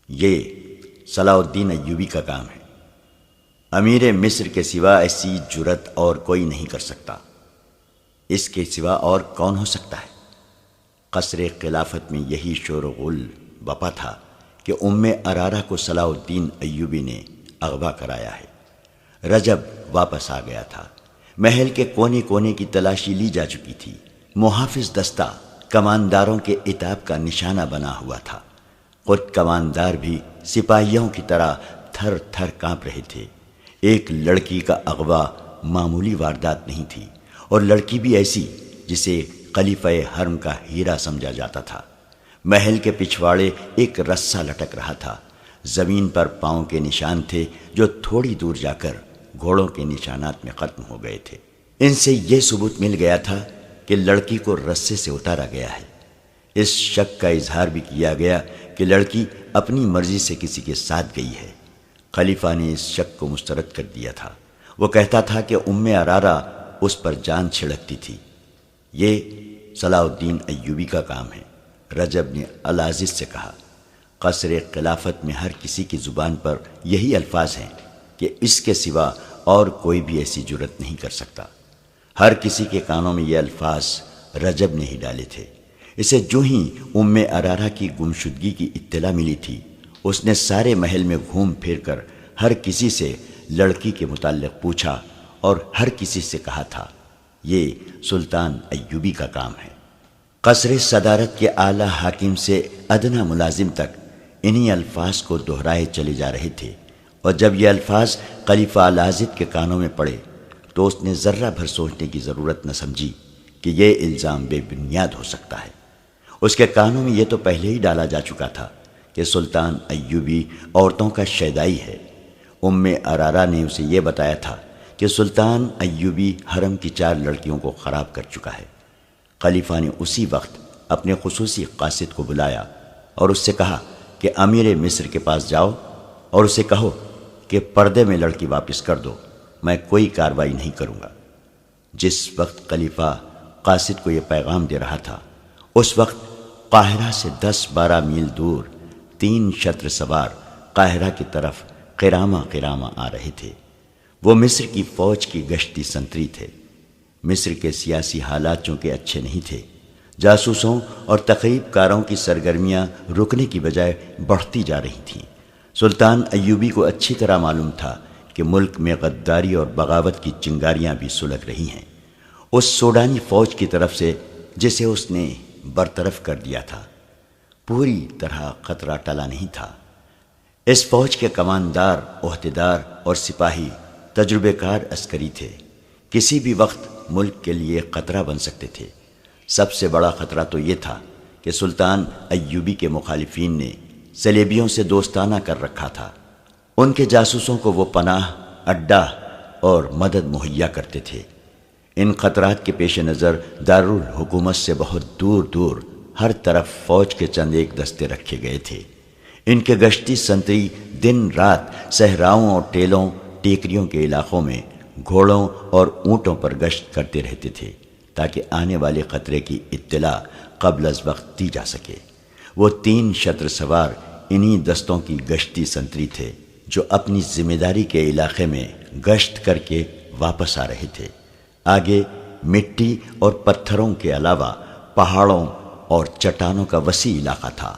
یہ صلاح الدین ایوبی کا کام ہے۔ امیر مصر کے سوا ایسی جرت اور کوئی نہیں کر سکتا۔ اس کے سوا اور کون ہو سکتا ہے؟ قصر خلافت میں یہی شور و غل بپا تھا کہ ارارہ کو صلاح الدین ایوبی نے اغوا کرایا ہے۔ رجب واپس آ گیا تھا۔ محل کے کونے کونے کی تلاشی لی جا چکی تھی۔ محافظ دستہ کمانداروں کے عتاب کا نشانہ بنا ہوا تھا۔ خود کماندار بھی سپاہیوں کی طرح تھر تھر کانپ رہے تھے۔ ایک لڑکی کا اغوا معمولی واردات نہیں تھی، اور لڑکی بھی ایسی جسے خلیفہ حرم کا ہیرا سمجھا جاتا تھا۔ محل کے پچھواڑے ایک رسہ لٹک رہا تھا۔ زمین پر پاؤں کے نشان تھے جو تھوڑی دور جا کر گھوڑوں کے نشانات میں ختم ہو گئے تھے۔ ان سے یہ ثبوت مل گیا تھا کہ لڑکی کو رسے سے اتارا گیا ہے۔ اس شک کا اظہار بھی کیا گیا کہ لڑکی اپنی مرضی سے کسی کے ساتھ گئی ہے۔ خلیفہ نے اس شک کو مسترد کر دیا تھا۔ وہ کہتا تھا کہ ارارہ اس پر جان چھڑکتی تھی۔ یہ صلاح الدین ایوبی کا کام ہے۔ رجب نے العزیز سے کہا، قصر خلافت میں ہر کسی کی زبان پر یہی الفاظ ہیں کہ اس کے سوا اور کوئی بھی ایسی جرت نہیں کر سکتا۔ ہر کسی کے کانوں میں یہ الفاظ رجب نے ہی ڈالے تھے۔ اسے جو ہی ارارہ کی گمشدگی کی اطلاع ملی تھی، اس نے سارے محل میں گھوم پھر کر ہر کسی سے لڑکی کے متعلق پوچھا اور ہر کسی سے کہا تھا، یہ سلطان ایوبی کا کام ہے۔ قصر صدارت کے اعلیٰ حاکم سے ادنی ملازم تک انہی الفاظ کو دہرائے چلے جا رہے تھے، اور جب یہ الفاظ خلیفہ العاضد کے کانوں میں پڑے تو اس نے ذرہ بھر سوچنے کی ضرورت نہ سمجھی کہ یہ الزام بے بنیاد ہو سکتا ہے۔ اس کے کانوں میں یہ تو پہلے ہی ڈالا جا چکا تھا کہ سلطان ایوبی عورتوں کا شیدائی ہے۔ ارارہ نے اسے یہ بتایا تھا کہ سلطان ایوبی حرم کی 4 لڑکیوں کو خراب کر چکا ہے۔ خلیفہ نے اسی وقت اپنے خصوصی قاصد کو بلایا اور اس سے کہا کہ امیر مصر کے پاس جاؤ اور اسے کہو کہ پردے میں لڑکی واپس کر دو، میں کوئی کارروائی نہیں کروں گا۔ جس وقت خلیفہ قاصد کو یہ پیغام دے رہا تھا، اس وقت قاہرہ سے 10-12 میل دور 3 شتر سوار قاہرہ کی طرف قرامہ قرامہ آ رہے تھے۔ وہ مصر کی فوج کی گشتی سنتری تھے۔ مصر کے سیاسی حالات چونکہ اچھے نہیں تھے، جاسوسوں اور تخریب کاروں کی سرگرمیاں رکنے کی بجائے بڑھتی جا رہی تھیں۔ سلطان ایوبی کو اچھی طرح معلوم تھا کہ ملک میں غداری اور بغاوت کی چنگاریاں بھی سلگ رہی ہیں۔ اس سوڈانی فوج کی طرف سے جسے اس نے برطرف کر دیا تھا، پوری طرح خطرہ ٹلا نہیں تھا۔ اس فوج کے کماندار، عہدیدار اور سپاہی تجربے کار عسکری تھے، کسی بھی وقت ملک کے لیے خطرہ بن سکتے تھے۔ سب سے بڑا خطرہ تو یہ تھا کہ سلطان ایوبی کے مخالفین نے صلیبیوں سے دوستانہ کر رکھا تھا۔ ان کے جاسوسوں کو وہ پناہ، اڈا اور مدد مہیا کرتے تھے۔ ان خطرات کے پیش نظر دارالحکومت سے بہت دور دور ہر طرف فوج کے چند ایک دستے رکھے گئے تھے۔ ان کے گشتی سنتری دن رات صحراؤں اور ٹیلوں ٹیکریوں کے علاقوں میں گھوڑوں اور اونٹوں پر گشت کرتے رہتے تھے تاکہ آنے والے خطرے کی اطلاع قبل از وقت دی جا سکے۔ وہ 3 شتر سوار انہی دستوں کی گشتی سنتری تھے جو اپنی ذمہ داری کے علاقے میں گشت کر کے واپس آ رہے تھے۔ آگے مٹی اور پتھروں کے علاوہ پہاڑوں اور چٹانوں کا وسیع علاقہ تھا۔